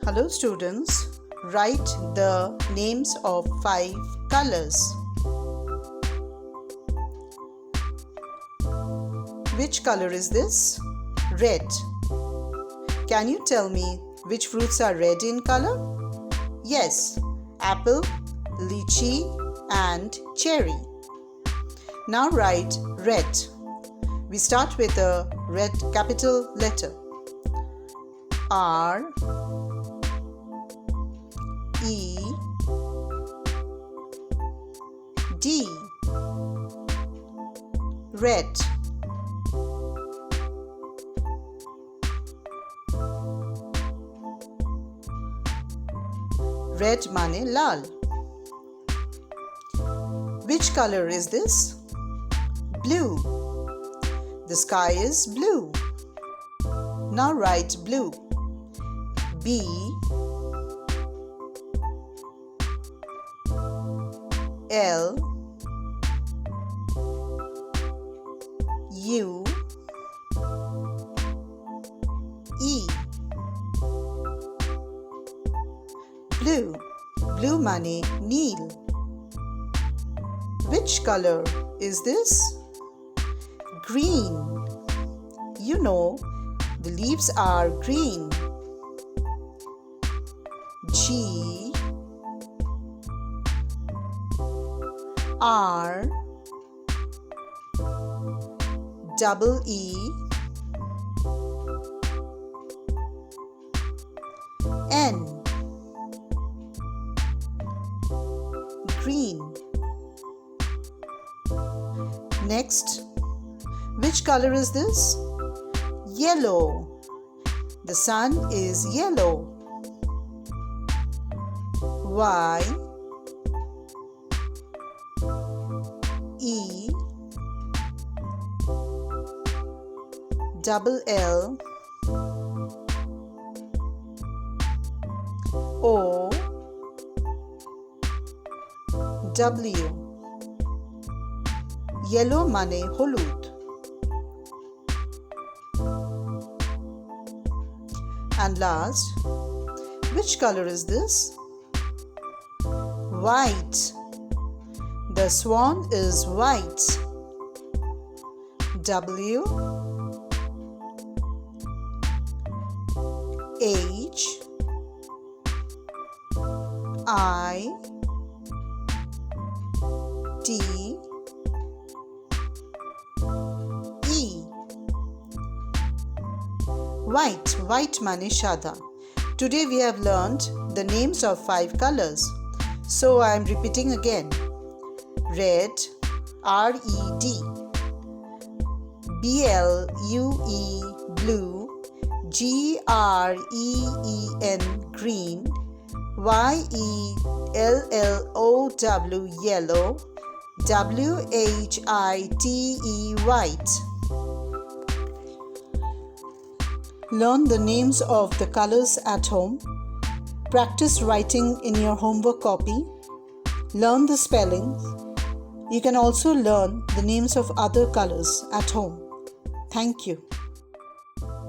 Hello students, write the names of 5 colors. Which color is this? Red. Can you tell me which fruits are red in color? Yes, apple, lychee and cherry. Now write red. We start with a red capital letter. R E D. Red. Red mane lal. Which color is this? Blue. The sky is blue. Now write blue. B L U E. Blue. Blue mane neel. Which color is this? Green. You know, the leaves are green. G R double E N. Green. Next, which color is this? Yellow. The sun is yellow. Y E double L O W. Yellow mane holud. And last, which color is this? White. The swan is white. W H I T E. White. White mane shada. Today we have learned the names of 5 colors. So I am repeating again. Red, R-E-D. B-L-U-E, blue. G-R-E-E-N, green. Y-E-L-L-O-W, yellow. W-H-I-T-E, white. Learn the names of the colors at home. Practice writing in your homework copy. Learn the spellings. You can also learn the names of other colors at home. Thank you.